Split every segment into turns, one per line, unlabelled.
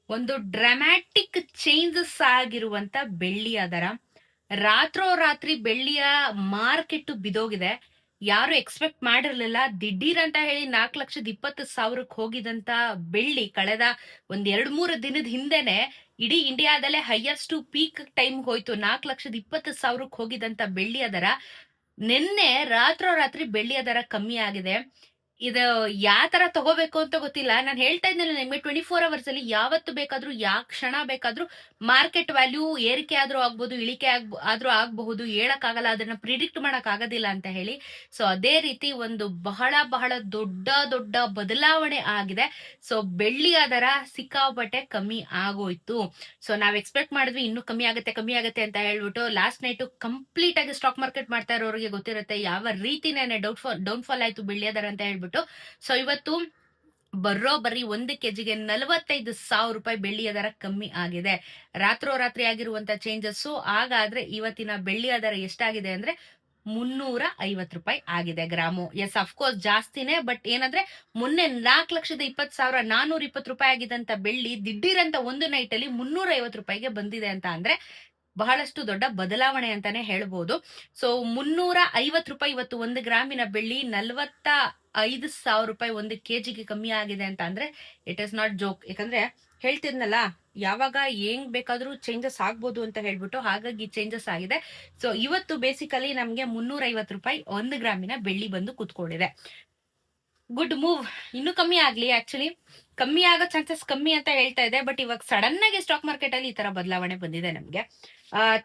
ಒಂದು dramatic changes ಆಗಿರುವಂತ ಬೆಳ್ಳಿಯ ದರ. ರಾತ್ರೋರಾತ್ರಿ ಬೆಳ್ಳಿಯ ಮಾರ್ಕೆಟ್ ಬಿದೋಗಿದೆ. ಯಾರು ಎಕ್ಸ್ಪೆಕ್ಟ್ ಮಾಡಿರ್ಲಿಲ್ಲ. ದಿಢೀರ್ ಅಂತ ಹೇಳಿ 4,20,000ಕ್ಕೆ ಹೋಗಿದಂತ ಬೆಳ್ಳಿ ಕಳೆದ ಒಂದ್ 2-3 ದಿನದ ಹಿಂದೆನೆ ಇಡೀ ಇಂಡಿಯಾದಲ್ಲೇ ಹೈಯೆಸ್ಟ್ ಪೀಕ್ ಟೈಮ್ ಹೋಯ್ತು. 4,20,000ಕ್ಕೆ ಹೋಗಿದಂತ ಬೆಳ್ಳಿಯ ದರ ನಿನ್ನೆ ರಾತ್ರೋರಾತ್ರಿ ಬೆಳ್ಳಿಯ ದರ ಕಮ್ಮಿ ಆಗಿದೆ. ಇದು ಯಾವ ತರ ತಗೋಬೇಕು ಅಂತ ಗೊತ್ತಿಲ್ಲ. ನಾನು ಹೇಳ್ತಾ ಇದ್ನಲ್ಲ ನಿಮಗೆ, 24 hours ಅಲ್ಲಿ ಯಾವತ್ತು ಬೇಕಾದ್ರೂ ಯಾವ ಕ್ಷಣ ಬೇಕಾದ್ರೂ ಮಾರ್ಕೆಟ್ ವ್ಯಾಲ್ಯೂ ಏರಿಕೆ ಆದ್ರೂ ಆಗ್ಬಹುದು, ಇಳಿಕೆ ಆದ್ರೂ ಆಗಬಹುದು, ಹೇಳಕ್ಕಾಗಲ್ಲ, ಅದನ್ನ ಪ್ರಿಡಿಕ್ಟ್ ಮಾಡಕ್ ಆಗೋದಿಲ್ಲ ಅಂತ ಹೇಳಿ. ಸೊ ಅದೇ ರೀತಿ ಒಂದು ಬಹಳ ಬಹಳ ದೊಡ್ಡ ದೊಡ್ಡ ಬದಲಾವಣೆ ಆಗಿದೆ. ಸೊ ಬೆಳ್ಳಿಯ ದರ ಸಿಕ್ಕಾಪಟ್ಟೆ ಕಮ್ಮಿ ಆಗೋಯ್ತು. ಸೊ ನಾವ್ ಎಕ್ಸ್ಪೆಕ್ಟ್ ಮಾಡಿದ್ವಿ ಇನ್ನೂ ಕಮ್ಮಿ ಆಗುತ್ತೆ ಅಂತ ಹೇಳ್ಬಿಟ್ಟು. ಲಾಸ್ಟ್ ನೈಟ್ ಕಂಪ್ಲೀಟ್ ಆಗಿ ಸ್ಟಾಕ್ ಮಾರ್ಕೆಟ್ ಮಾಡ್ತಾ ಇರೋರಿಗೆ ಗೊತ್ತಿರುತ್ತೆ ಯಾವ ರೀತಿನೇ ಡೌನ್ಫಾಲ್ ಆಯ್ತು ಬೆಳ್ಳಿಯ ದರ ಅಂತ ಹೇಳ್ಬಿಟ್ಟು. ಸೊ ಇವತ್ತು ಬರೀ 1 kgಗೆ 45,000 ರೂಪಾಯಿ ಬೆಳ್ಳಿಯ ದರ ಕಮ್ಮಿ ಆಗಿದೆ. ರಾತ್ರೋರಾತ್ರಿ ಆಗಿರುವಂತ ಚೇಂಜಸ್. ಹಾಗಾದ್ರೆ ಇವತ್ತಿನ ಬೆಳ್ಳಿಯ ದರ ಎಷ್ಟಾಗಿದೆ ಅಂದ್ರೆ 350 ರೂಪಾಯಿ ಆಗಿದೆ ಗ್ರಾಮು. ಎಸ್, ಅಫ್ಕೋರ್ಸ್ ಜಾಸ್ತಿನೇ. ಬಟ್ ಏನಂದ್ರೆ ಮೊನ್ನೆ 4,20,000 420 ರೂಪಾಯಿ ಆಗಿದಂತ ಬೆಳ್ಳಿ ದಿಢೀರಂತ ಒಂದು ನೈಟ್ ಅಲ್ಲಿ 350 ರೂಪಾಯಿಗೆ ಬಂದಿದೆ ಅಂತ ಅಂದ್ರೆ ಬಹಳಷ್ಟು ದೊಡ್ಡ ಬದಲಾವಣೆ ಅಂತಾನೆ ಹೇಳ್ಬೋದು. ಸೊ 350 ರೂಪಾಯಿ ಇವತ್ತು 1 ಗ್ರಾಮಿನ ಬೆಳ್ಳಿ 45,000 ರೂಪಾಯಿ 1 kgಗೆ ಕಮ್ಮಿ ಆಗಿದೆ ಅಂತ ಅಂದ್ರೆ ಇಟ್ ಇಸ್ ನಾಟ್ ಜೋಕ್. ಯಾಕಂದ್ರೆ ಹೇಳ್ತಿದ್ನಲ್ಲ, ಯಾವಾಗ ಹೆಂಗ್ ಬೇಕಾದ್ರೂ ಚೇಂಜಸ್ ಆಗ್ಬೋದು ಅಂತ ಹೇಳ್ಬಿಟ್ಟು, ಹಾಗಾಗಿ ಚೇಂಜಸ್ ಆಗಿದೆ. ಸೊ ಇವತ್ತು ಬೇಸಿಕಲಿ ನಮ್ಗೆ 350 ರೂಪಾಯಿ 1 ಗ್ರಾಮಿನ ಬೆಳ್ಳಿ ಬಂದು ಕುತ್ಕೊಂಡಿದೆ. Good move. ಇನ್ನು ಕಮ್ಮಿ ಆಗ್ಲಿ. ಆಕ್ಚುಲಿ ಕಮ್ಮಿ ಆಗೋ ಚಾನ್ಸಸ್ ಕಮ್ಮಿ ಅಂತ ಹೇಳ್ತಾ ಇದೆ. ಬಟ್ ಇವಾಗ ಸಡನ್ ಆಗಿ ಸ್ಟಾಕ್ ಮಾರ್ಕೆಟ್ ಅಲ್ಲಿ ಈ ತರ ಬದಲಾವಣೆ ಬಂದಿದೆ ನಮ್ಗೆ.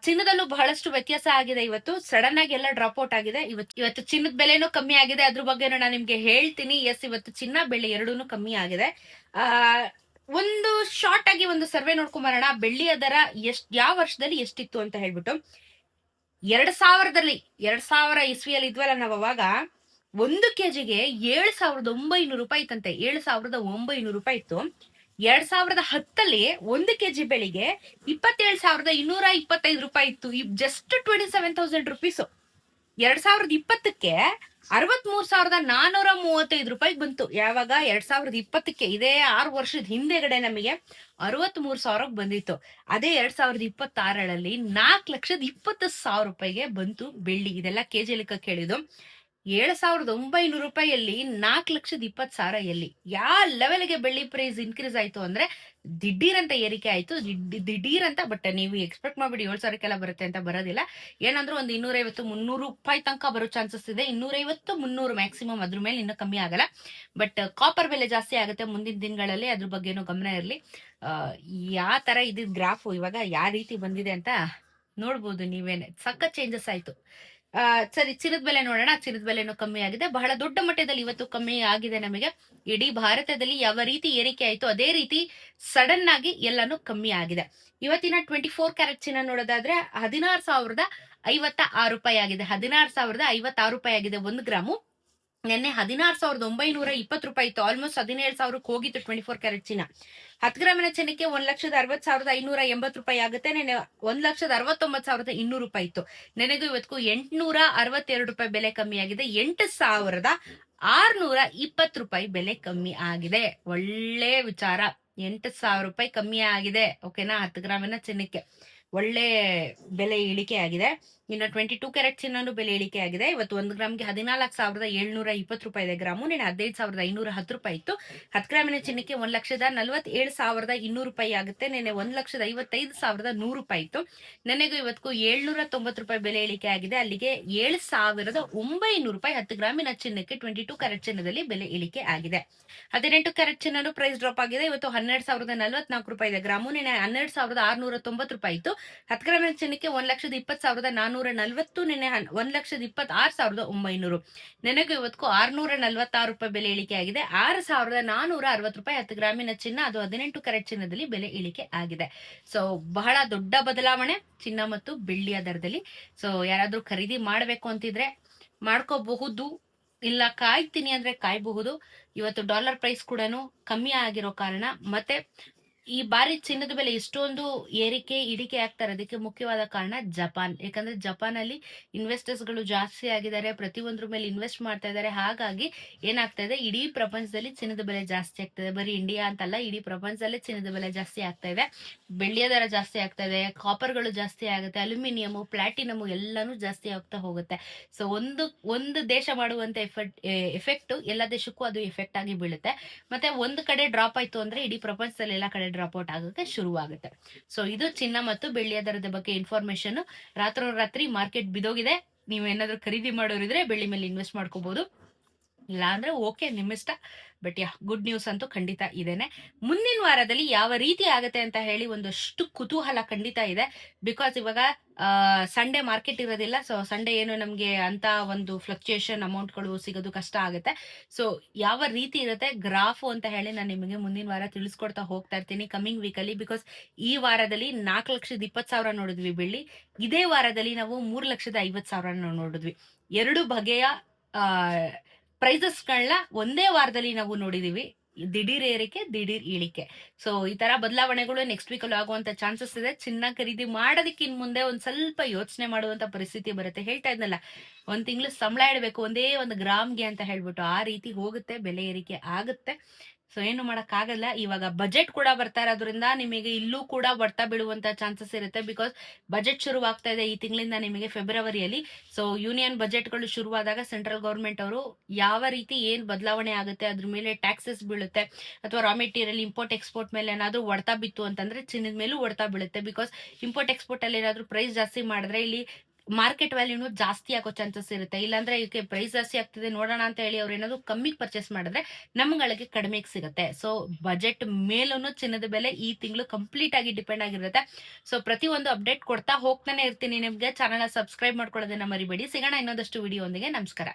ಚಿನ್ನದಲ್ಲೂ ಬಹಳಷ್ಟು ವ್ಯತ್ಯಾಸ ಆಗಿದೆ. ಇವತ್ತು ಸಡನ್ ಆಗಿ ಎಲ್ಲ ಡ್ರಾಪ್ ಔಟ್ ಆಗಿದೆ. ಇವತ್ತು ಚಿನ್ನದ ಬೆಲೆನೂ ಕಮ್ಮಿ ಆಗಿದೆ. ಅದ್ರ ಬಗ್ಗೆ ನಾನು ನಿಮ್ಗೆ ಹೇಳ್ತೀನಿ. ಎಸ್, ಇವತ್ತು ಚಿನ್ನ ಬೆಳ್ಳಿ ಎರಡೂನು ಕಮ್ಮಿ ಆಗಿದೆ. ಒಂದು ಶಾರ್ಟ್ ಆಗಿ ಒಂದು ಸರ್ವೆ ನೋಡ್ಕೊಂಡ್ ಬರೋಣ. ಬೆಳ್ಳಿಯ ದರ ಯಾವ ವರ್ಷದಲ್ಲಿ ಎಷ್ಟಿತ್ತು ಅಂತ ಹೇಳ್ಬಿಟ್ಟು. 2000 ಇಸ್ವಿಯಲ್ಲಿ ಇದ್ವಲ್ಲ ನಾವ್, ಅವಾಗ 1 kgಗೆ 7,900 ರೂಪಾಯಿ ಇತ್ತಂತೆ. 7,900 ರೂಪಾಯಿ ಇತ್ತು. 2010 1 kg ಬೆಳಿಗ್ಗೆ 27,225 ರೂಪಾಯಿ ಇತ್ತು. Just 27,000 rupees. 2020ಕ್ಕೆ 63,435 ರೂಪಾಯಿಗೆ ಬಂತು. ಯಾವಾಗ 2020ಕ್ಕೆ, ಇದೇ 6 ವರ್ಷದ ಹಿಂದೆಗಡೆ ನಮಗೆ 63,000ಕ್ಕೆ ಬಂದಿತ್ತು. ಅದೇ 2026ರಲ್ಲಿ 4,20,000 ರೂಪಾಯಿಗೆ ಬಂತು ಬೆಳ್ಳಿ. ಇದೆಲ್ಲ ಕೆಜಿ ಲೆಕ್ಕ ಕೇಳಿದ್ದು. 7,900 ರೂಪಾಯಿಯಲ್ಲಿ 4,20,000 ಎಲ್ಲಿ? ಯಾವ ಲೆವೆಲ್ಗೆ ಬೆಳ್ಳಿ ಪ್ರೈಸ್ ಇನ್ಕ್ರೀಸ್ ಆಯ್ತು ಅಂದ್ರೆ ದಿಢೀರಂತ ಏರಿಕೆ ಆಯ್ತು. ದಿಢೀರಂತ. ಬಟ್ ನೀವು ಎಕ್ಸ್ಪೆಕ್ಟ್ ಮಾಡ್ಬಿಡಿ 7,000ಕ್ಕೆಲ್ಲ ಬರುತ್ತೆ ಅಂತ ಬರೋದಿಲ್ಲ. ಏನಂದ್ರೆ ಒಂದು 250-300 ರೂಪಾಯಿ ತನಕ ಬರೋ ಚಾನ್ಸಸ್ ಇದೆ. 250-300 ಮ್ಯಾಕ್ಸಿಮಮ್. ಅದ್ರ ಮೇಲೆ ಇನ್ನೂ ಕಮ್ಮಿ ಆಗಲ್ಲ. ಬಟ್ ಕಾಪರ್ ಬೆಲೆ ಜಾಸ್ತಿ ಆಗುತ್ತೆ ಮುಂದಿನ ದಿನಗಳಲ್ಲಿ. ಅದ್ರ ಬಗ್ಗೆನೂ ಗಮನ ಇರಲಿ. ಯಾವ ತರ ಇದಿದ್ ಗ್ರಾಫ್ ಇವಾಗ ಯಾವ ರೀತಿ ಬಂದಿದೆ ಅಂತ ನೋಡ್ಬೋದು ನೀವೇನೆ. ಸಖತ್ ಚೇಂಜಸ್ ಆಯ್ತು. ಸರಿ, ಚಿನ್ನದ ಬೆಲೆ ನೋಡೋಣ. ಚಿನ್ನದ ಬೆಲೆನೂ ಕಮ್ಮಿ ಆಗಿದೆ. ಬಹಳ ದೊಡ್ಡ ಮಟ್ಟದಲ್ಲಿ ಇವತ್ತು ಕಮ್ಮಿ ಆಗಿದೆ ನಮಗೆ. ಇಡೀ ಭಾರತದಲ್ಲಿ ಯಾವ ರೀತಿ ಏರಿಕೆ ಆಯ್ತು ಅದೇ ರೀತಿ ಸಡನ್ ಆಗಿ ಎಲ್ಲಾನು ಕಮ್ಮಿ ಆಗಿದೆ. ಇವತ್ತಿನ 24 ಕ್ಯಾರೆಟ್ ಚಿನ್ನ ನೋಡೋದಾದ್ರೆ 16,056 ರೂಪಾಯಿ ಆಗಿದೆ. 16,056 ರೂಪಾಯಿ ಆಗಿದೆ 1 ಗ್ರಾಮು. ನಿನ್ನೆ 16,920 ರೂಪಾಯಿ ಇತ್ತು. ಆಲ್ಮೋಸ್ಟ್ 17,000ಕ್ಕೆ ಹೋಗಿತ್ತು 24 ಕ್ಯಾರೆಟ್ ಚಿನ್ನ. 10 ಗ್ರಾಮಿನ ಚಿನ್ನಕ್ಕೆ 1,60,580 ರೂಪಾಯಿ ಆಗುತ್ತೆ. ನೆನೆ 1,69,200 ರೂಪಾಯಿ ಇತ್ತು. ನೆನೆಗೂ ಇವತ್ತಿಗೂ 862 ರೂಪಾಯಿ ಬೆಲೆ ಕಮ್ಮಿ ಆಗಿದೆ. 8,620 ರೂಪಾಯಿ ಬೆಲೆ ಕಮ್ಮಿ ಆಗಿದೆ. ಒಳ್ಳೆ ವಿಚಾರ. 8,000 ರೂಪಾಯಿ ಕಮ್ಮಿ ಆಗಿದೆ. ಓಕೆನಾ? 10 ಗ್ರಾಮಿನ ಚಿನ್ನಕ್ಕೆ ಒಳ್ಳೆ ಬೆಲೆ ಇಳಿಕೆ ಆಗಿದೆ. ಇನ್ನು 22 ಕ್ಯಾರೆಟ್ ಚಿನ್ನನು ಬೆಲೆ ಇಳಿಕೆ ಆಗಿದೆ. ಇವತ್ತು 1 ಗ್ರಾಮ್ಗೆ 14,720 ರೂಪಾಯಿ ಇದೆ ಗ್ರಾಮು. ನೆನೆ 15,510 ರೂಪಾಯಿ ಇತ್ತು. 10 ಗ್ರಾಮಿನ ಚಿನ್ನಕ್ಕೆ 1,47,200 ರೂಪಾಯಿ ಆಗುತ್ತೆ. ನೆನೆ 1,55,100 ರೂಪಾಯಿ ಇತ್ತು. ನೆನೆಗೂ ಇವತ್ತಿಗೂ 790 ರೂಪಾಯಿ ಬೆಲೆ ಇಳಿಕೆ ಆಗಿದೆ. ಅಲ್ಲಿಗೆ 7,900 ರೂಪಾಯಿ 10 ಗ್ರಾಮಿನ ಚಿನ್ನಕ್ಕೆ 22 ಕ್ಯಾರೆಟ್ ಚಿನ್ನದಲ್ಲಿ ಬೆಲೆ ಇಳಿಕೆ ಆಗಿದೆ. 18 ಕ್ಯಾರೆಟ್ ಚಿನ್ನನು ಪ್ರೈಸ್ ಡ್ರಾಪ್ ಆಗಿದೆ. ಇವತ್ತು 12,044 ರೂಪಾಯಿ ಇದೆ ಗ್ರಾಮು. ನೆನೆ 12,690 ರೂಪಾಯಿ ಇತ್ತು. 10 ಗ್ರಾಮಿನ ಚಿನ್ನಕ್ಕೆ 1,20,440. ನೆನೆ 1,26,900. ನೆನೆಗೂ ಇವತ್ತಿಗೂ 646 ರೂಪಾಯಿ ಬೆಲೆ ಇಳಿಕೆ ಆಗಿದೆ. 6,460 ರೂಪಾಯಿ 10 ಗ್ರಾಮಿನ ಚಿನ್ನ, ಅದು 18 ಕ್ಯಾರೆಟ್ ಚಿನ್ನದಲ್ಲಿ ಬೆಲೆ ಇಳಿಕೆ ಆಗಿದೆ. ಸೊ ಬಹಳ ದೊಡ್ಡ ಬದಲಾವಣೆ ಚಿನ್ನ ಮತ್ತು ಬೆಳ್ಳಿಯ ದರದಲ್ಲಿ. ಸೊ ಯಾರಾದ್ರೂ ಖರೀದಿ ಮಾಡ್ಬೇಕು ಅಂತಿದ್ರೆ ಮಾಡ್ಕೋಬಹುದು, ಇಲ್ಲ ಕಾಯ್ತೀನಿ ಅಂದ್ರೆ ಕಾಯ್ಬಹುದು. ಇವತ್ತು ಡಾಲರ್ ಪ್ರೈಸ್ ಕೂಡ ಕಮ್ಮಿ ಆಗಿರೋ ಕಾರಣ, ಮತ್ತೆ ಈ ಬಾರಿ ಚಿನ್ನದ ಬೆಲೆ ಇಷ್ಟೊಂದು ಏರಿಕೆ ಇಳಿಕೆ ಆಗ್ತಾ ಇರೋದಕ್ಕೆ ಮುಖ್ಯವಾದ ಕಾರಣ ಜಪಾನ್. ಯಾಕಂದ್ರೆ ಜಪಾನಲ್ಲಿ ಇನ್ವೆಸ್ಟರ್ಸ್‌ಗಳು ಜಾಸ್ತಿ ಆಗಿದ್ದಾರೆ. ಪ್ರತಿಯೊಂದ್ರ ಮೇಲೆ ಇನ್ವೆಸ್ಟ್ ಮಾಡ್ತಾ ಇದ್ದಾರೆ. ಹಾಗಾಗಿ ಏನಾಗ್ತಾ ಇದೆ, ಇಡೀ ಪ್ರಪಂಚದಲ್ಲಿ ಚಿನ್ನದ ಬೆಲೆ ಜಾಸ್ತಿ ಆಗ್ತಿದೆ. ಬರೀ ಇಂಡಿಯಾ ಅಂತಲ್ಲ, ಇಡೀ ಪ್ರಪಂಚದಲ್ಲೇ ಚಿನ್ನದ ಬೆಲೆ ಜಾಸ್ತಿ ಆಗ್ತಾ ಇದೆ. ಬೆಳ್ಳಿಯ ದರ ಜಾಸ್ತಿ ಆಗ್ತಾ ಇದೆ. ಕಾಪರ್‌ಗಳು ಜಾಸ್ತಿ ಆಗುತ್ತೆ. ಅಲ್ಯೂಮಿನಿಯಂ, ಪ್ಲಾಟಿನಮ್ ಎಲ್ಲಾನು ಜಾಸ್ತಿ ಆಗ್ತಾ ಹೋಗುತ್ತೆ. ಸೊ ಒಂದು ದೇಶ ಮಾಡುವಂತ ಎಫೆಕ್ಟ್ ಎಲ್ಲ ದೇಶಕ್ಕೂ ಅದು ಎಫೆಕ್ಟ್ ಆಗಿ ಬೀಳುತ್ತೆ. ಮತ್ತೆ ಒಂದು ಕಡೆ ಡ್ರಾಪ್ ಆಯ್ತು ಅಂದ್ರೆ ಇಡೀ ಪ್ರಪಂಚದಲ್ಲಿ ಎಲ್ಲ ಕಡೆ ಡ್ರಾಪ್ ಔಟ್ ಆಗೋಕೆ ಶುರುವಾಗುತ್ತೆ. ಸೊ ಇದು ಚಿನ್ನ ಮತ್ತು ಬೆಳ್ಳಿಯ ದರದ ಬಗ್ಗೆ ಇನ್ಫಾರ್ಮೇಶನ್. ರಾತ್ರೋರಾತ್ರಿ ಮಾರ್ಕೆಟ್ ಬಿದೋಗಿದೆ. ನೀವೇನಾದ್ರೂ ಖರೀದಿ ಮಾಡೋರಿದ್ರೆ ಬೆಳ್ಳಿ ಮೇಲೆ ಇನ್ವೆಸ್ಟ್ ಮಾಡ್ಕೋಬಹುದು. ಇಲ್ಲ ಅಂದ್ರೆ ಓಕೆ, ನಿಮ್ಮಿಷ್ಟ. ಬಟ್ ಗುಡ್ ನ್ಯೂಸ್ ಅಂತೂ ಖಂಡಿತ ಇದೇನೆ. ಮುಂದಿನ ವಾರದಲ್ಲಿ ಯಾವ ರೀತಿ ಆಗುತ್ತೆ ಅಂತ ಹೇಳಿ ಒಂದಷ್ಟು ಕುತೂಹಲ ಖಂಡಿತ ಇದೆ. ಬಿಕಾಸ್ ಇವಾಗ ಸಂಡೇ ಮಾರ್ಕೆಟ್ ಇರೋದಿಲ್ಲ. ಸೊ ಸಂಡೇ ಏನು ನಮ್ಗೆ ಅಂತ ಒಂದು ಫ್ಲಕ್ಚುಯೇಷನ್ ಅಮೌಂಟ್ಗಳು ಸಿಗೋದು ಕಷ್ಟ ಆಗುತ್ತೆ. ಸೊ ಯಾವ ರೀತಿ ಇರುತ್ತೆ ಗ್ರಾಫು ಅಂತ ಹೇಳಿ ನಾನು ನಿಮಗೆ ಮುಂದಿನ ವಾರ ತಿಳಿಸ್ಕೊಡ್ತಾ ಹೋಗ್ತಾ ಇರ್ತೀನಿ ಕಮಿಂಗ್ ವೀಕ್ ಅಲ್ಲಿ. ಬಿಕಾಸ್ ಈ ವಾರದಲ್ಲಿ 4,20,000 ನೋಡಿದ್ವಿ ಬೆಳ್ಳಿ. ಇದೇ ವಾರದಲ್ಲಿ ನಾವು 3,50,000 ನೋಡಿದ್ವಿ. ಎರಡು ಬಗೆಯ ಪ್ರೈಸಸ್ಗಳನ್ನ ಒಂದೇ ವಾರದಲ್ಲಿ ನಾವು ನೋಡಿದೀವಿ. ದಿಢೀರ್ ಏರಿಕೆ, ದಿಢೀರ್ ಇಳಿಕೆ. ಸೊ ಈ ತರ ಬದಲಾವಣೆಗಳು ನೆಕ್ಸ್ಟ್ ವೀಕ್ ಅಲ್ಲಿ ಆಗುವಂತ ಚಾನ್ಸಸ್ ಇದೆ. ಚಿನ್ನ ಖರೀದಿ ಮಾಡೋದಕ್ಕೆ ಇನ್ ಮುಂದೆ ಒಂದ್ ಸ್ವಲ್ಪ ಯೋಚನೆ ಮಾಡುವಂತ ಪರಿಸ್ಥಿತಿ ಬರುತ್ತೆ. ಹೇಳ್ತಾ ಇದ್ನಲ್ಲ, 1 ತಿಂಗಳು ಸಂಬಳ ಇಡಬೇಕು ಒಂದೇ ಒಂದು ಗ್ರಾಮ್ಗೆ ಅಂತ ಹೇಳ್ಬಿಟ್ಟು, ಆ ರೀತಿ ಹೋಗುತ್ತೆ, ಬೆಲೆ ಏರಿಕೆ ಆಗುತ್ತೆ. ಸೊ ಏನು ಮಾಡಕ್ ಆಗಲ್ಲ. ಇವಾಗ ಬಜೆಟ್ ಕೂಡ ಬರ್ತಾ ಇರೋದ್ರಿಂದ ನಿಮಗೆ ಇಲ್ಲೂ ಕೂಡ ಹೊಡ್ತ ಬೀಳುವಂತ ಚಾನ್ಸಸ್ ಇರುತ್ತೆ. ಬಿಕಾಸ್ ಬಜೆಟ್ ಶುರುವಾಗ್ತಾ ಇದೆ ಈ ತಿಂಗಳಿಂದ ನಿಮಗೆ ಫೆಬ್ರವರಿಯಲ್ಲಿ. ಸೊ ಯೂನಿಯನ್ ಬಜೆಟ್ಗಳು ಶುರುವಾದಾಗ ಸೆಂಟ್ರಲ್ ಗೌರ್ಮೆಂಟ್ ಅವರು ಯಾವ ರೀತಿ ಏನ್ ಬದಲಾವಣೆ ಆಗುತ್ತೆ, ಅದ್ರ ಮೇಲೆ ಟ್ಯಾಕ್ಸಸ್ ಬೀಳುತ್ತೆ, ಅಥವಾ ರಾ ಮೆಟೀರಿಯಲ್ ಇಂಪೋರ್ಟ್ ಎಕ್ಸ್ಪೋರ್ಟ್ ಮೇಲೆ ಏನಾದ್ರು ಹೊಡ್ತಾ ಬಿತ್ತು ಅಂತಂದ್ರೆ ಚಿನ್ನದ ಮೇಲೂ ಹೊಡ್ತಾ ಬೀಳುತ್ತೆ. ಬಿಕಾಸ್ ಇಂಪೋರ್ಟ್ ಎಕ್ಸ್ಪೋರ್ಟ್ ಅಲ್ಲಿ ಏನಾದ್ರು ಪ್ರೈಸ್ ಜಾಸ್ತಿ ಮಾಡಿದ್ರೆ ಇಲ್ಲಿ ಮಾರ್ಕೆಟ್ ವ್ಯಾಲ್ಯೂನು ಜಾಸ್ತಿ ಆಗೋ ಚಾನ್ಸಸ್ ಇರುತ್ತೆ. ಇಲ್ಲಾಂದ್ರೆ ಇದಕ್ಕೆ ಪ್ರೈಸ್ ಜಾಸ್ತಿ ಆಗ್ತಿದೆ ನೋಡೋಣ ಅಂತ ಹೇಳಿ ಅವ್ರು ಏನಾದ್ರು ಕಮ್ಮಿಗೆ ಪರ್ಚೇಸ್ ಮಾಡಿದ್ರೆ ನಮ್ಗಳಿಗೆ ಕಡಿಮೆಗೆ ಸಿಗುತ್ತೆ. ಸೊ ಬಜೆಟ್ ಮೇಲೂ ಚಿನ್ನದ ಬೆಲೆ ಈ ತಿಂಗಳು ಕಂಪ್ಲೀಟ್ ಆಗಿ ಡಿಪೆಂಡ್ ಆಗಿರುತ್ತೆ. ಸೊ ಪ್ರತಿಯೊಂದು ಅಪ್ಡೇಟ್ ಕೊಡ್ತಾ ಹೋಗ್ತಾನೆ ಇರ್ತೀನಿ ನಿಮ್ಗೆ. ಚಾನಲ್ ಸಬ್ಸ್ಕ್ರೈಬ್ ಮಾಡ್ಕೊಳ್ಳೋದನ್ನ ಮರಿಬೇಡಿ. ಸಿಗೋಣ ಇನ್ನೊಂದಷ್ಟು ವಿಡಿಯೋ ಒಂದಿಗೆ. ನಮಸ್ಕಾರ.